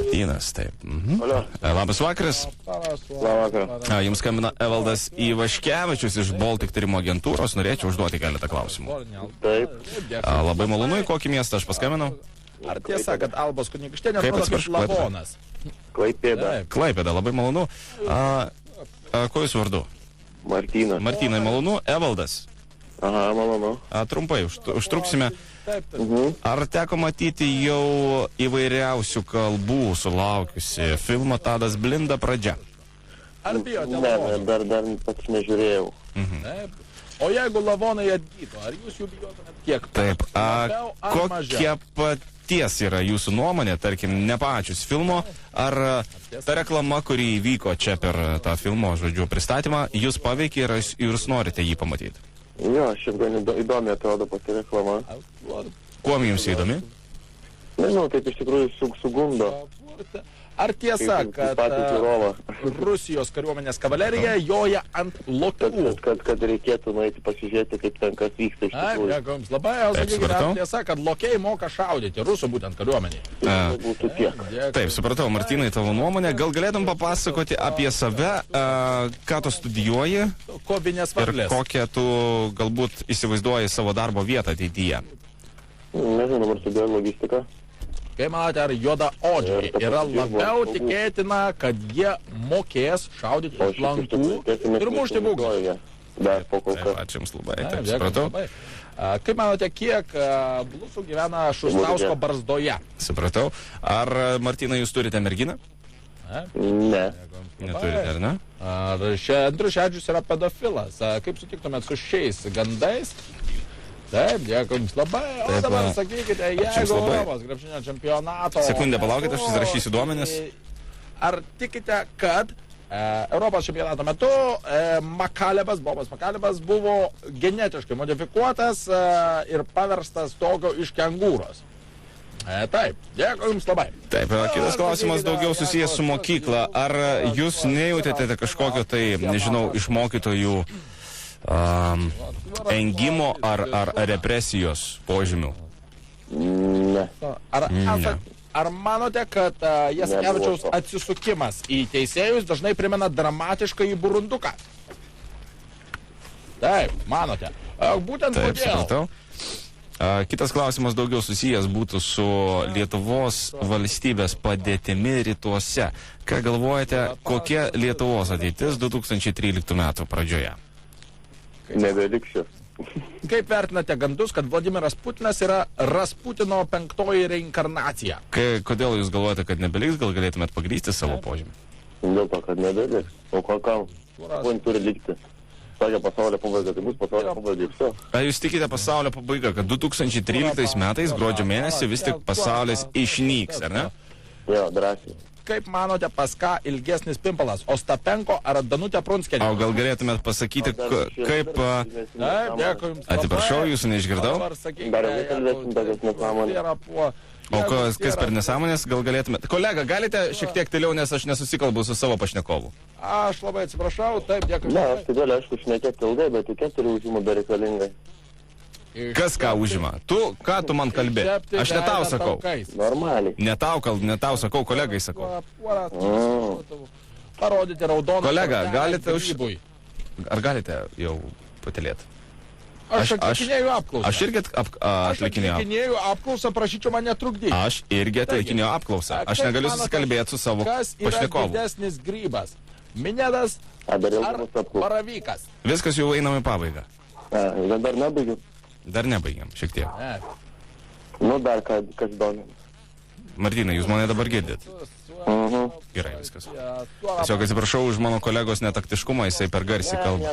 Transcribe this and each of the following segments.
Martynas, taip. Labas vakaras. Jums skambina Evaldas Ivaškevičius iš Baltic tyrimo agentūros. Norėčiau užduoti keletą klausimų. Taip. Labai malonu, į kokį miestą aš paskambinau? Ar tiesa, kad Albos Kunigaikštienė atrodo kaip Lavonas? Klaipėda. Klaipėda, labai malonu. Kuo jūs vardu? Martynas. Martynai, malonu. Evaldas. Aha, malonu. Trumpai, užtruksime. Ar teko matyti jau įvairiausių kalbų sulaukiusi filmo Tadas Blinda pradžia? Ar bijote Ne, lavonų? dar pats nežiūrėjau. Taip. O jeigu lavonai atgytų, ar jūs jų bijotumėt kiek? Taip. Labiau ar mažiau? Kokia paties yra jūsų nuomonė, tarkim, nepačius filmo, ar ta reklama, kuri įvyko čia per tą filmo, žodžiu, pristatymą, jūs paveikė ir jūs norite jį pamatyti? Jo, šiaip gan įdomi atrodo pati reklama. Kuom jums įdomi? Nežinau, taip iš tikrųjų sugundo. Ar tiesa, kad Patį žiūrovą. Rusijos kariuomenės kavalerija joja ant lokių? Kad reikėtų nueiti pasižiūrėti, kaip ten kas vyksta iš Taip, tikrųjų. dėkui jums labai. Sakykite, supratau. ar tiesa, kad lokiai moka šaudyti, rusų būtent kariuomeniai? Tai būtų tiek. Taip, supratau, Martynai, tavo nuomonė. Gal galėtum papasakoti apie save, ką tu studijuoji Kovinės ir varlės. kokią tu galbūt įsivaizduoji savo darbo vietą ateityje? Nežinau, dabar studijuoju logistiką. Kaip manote, ar juodaodžiai yra labiau tikėtina, kad jie mokės šaudyti iš lankų ir mušti būgnus? Dar po kol Taip, kas. ačiū jums labai. Taip, Taip, dėkui supratau. labai. Kaip manote, kiek blusų gyvena Šustausko barzdoje? Supratau. Ar, Martynai, jūs turite merginą? Ne. Neturite, ar ne? Ar Andrius Šedžius yra pedofilas? Kaip sutiktumėt su šiais gandais? Taip, dėkui jums labai. O Taip, dabar sakykite, ačiū jums jeigu labai. Europos krepšinio čempionato... Sekundę palaukite, aš įsirašysiu duomenis. Ar tikite, kad Europos čempionato metu Bobas Makalebas buvo genetiškai modifikuotas ir paverstas tokio iš kengūros? Taip, dėkui jums labai. Taip, kitas klausimas daugiau susijęs su mokykla. Ar jūs nejautėte kažkokio tai, nežinau, iš mokytojų engimo ar represijos požymių? Ne. Ar manote, kad Jasikevičiaus atsisukimas į teisėjus dažnai primena dramatišką į burunduką? Taip, manote. Būtent Taip, kodėl? supratau. Kitas klausimas daugiau susijęs būtų su Lietuvos valstybės padėtimi rytuose. Ką galvojate, kokia Lietuvos ateitis 2013 metų pradžioje? Nebeliksiu. Kaip vertinate gandus, kad Vladimiras Putinas yra Rasputino 5-oji reinkarnacija? Kodėl jūs galvojate, kad nebeliks, gal galėtumėt pagrysti savo požymį? Dėl to, kad nebeliks. O kam? Kuo turi likti? Sakė pasaulio pabaiga, tai bus pasaulio pabaiga ir viso. Ar jūs tikite pasaulio pabaiga, kad 2013 metais gruodžio mėnesį vis tik pasaulis išnyks, ar ne? Jo, drąsiai. Kaip manote, pas ką ilgesnis pimpalas, Ostapenko ar Danutė Prunskienė? O gal galėtumėt pasakyti, kaip... Taip, dėkui jums. Atsiprašau, jūsų neišgirdau. Dar jau kalbėsim tokias nesąmonės. O kas per nesąmonės, gal galėtumėt... Kolega, galite šiek tiek tyliau, nes aš nesusikalbu su savo pašnekovu. Aš labai atsiprašau, taip, dėkui. Ne, aš tai galiu, aišku, šnekėti ilgai, bet tik keturi užimų bereikalingai. Kas ką užima? Ką tu man kalbė? Aš ne tau sakau. Normaliai. Ne tau sakau, kolegai sakau. Parodyti raudoną. Kolega, galite Ar galite jau patelėti? Aš atlikinėjau apklausą. Aš irgi atlikinėjau apklausą, prašyčiau man netrukdyti. Aš irgi atlikinėjau apklausą. Aš negaliu susikalbėti su savo pašnekovu. Kas yra didesnis grybas? Minėdas ar baravykas? Viskas jau einam į pabaigą. Dar nebaigiu. Dar nebaigėm, šiek tiek. Nu, dar kas domina. Martynai, jūs mane dabar girdit? Gerai, viskas. Tiesiog atsiprašau už mano kolegos netaktiškumą, jisai per garsiai kalba.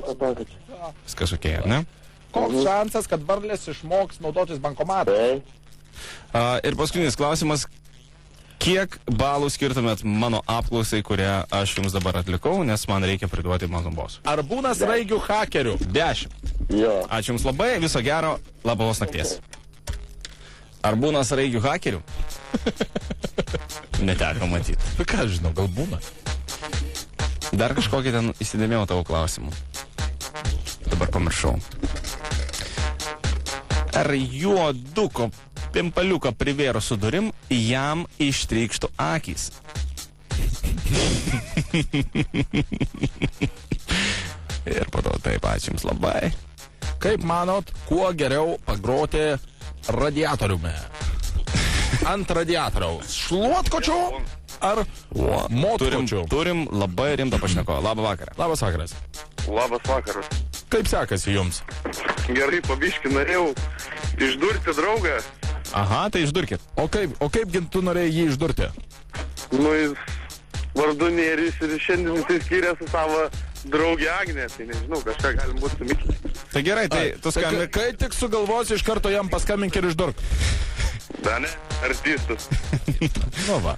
Viskas okei, ar ne? Koks šansas, kad varlės išmoks naudotis bankomatais? Ir paskutinis klausimas. Kiek balų skirtumėt mano apklausai, kurią aš jums dabar atlikau, nes man reikia priduoti mano bosui? Ar būna sraigių hakerių? 10. Jo. Ačiū jums labai, viso gero, labos nakties. Ar būna sraigių hakerių? Neteko matyti. Ką žinau, gal būna. Dar kažkokį ten įsidėmėjau tavo klausimų. Dabar pamiršau. Ar juoduko pimpaliuką privėrus su durim, jam ištrykštų akys. Ir po to taip, ačiū Jums labai. Kaip manot, kuo geriau pagroti radiatoriumi? Ant radiatoriaus. Šluotkočiu ar motkočiu? Turim labai rimtą pašnekovą. Labą vakarą. Labas vakaras. Labas vakaras. Kaip sekasi jums? Gerai, pabiški norėjau išdurti draugą. Aha, tai išdurkit. O kaip tu norėjai jį išdurti? Nu, jis vardu Nėris ir šiandien jis skyrė su savo draugė Agnė. Tai nežinau, kažką galim būti sumikti. Tai gerai, tai tu skambink. Kai tik sugalvosi, iš karto jam paskambink ir išdurk. Da ne, artistas. Nu va.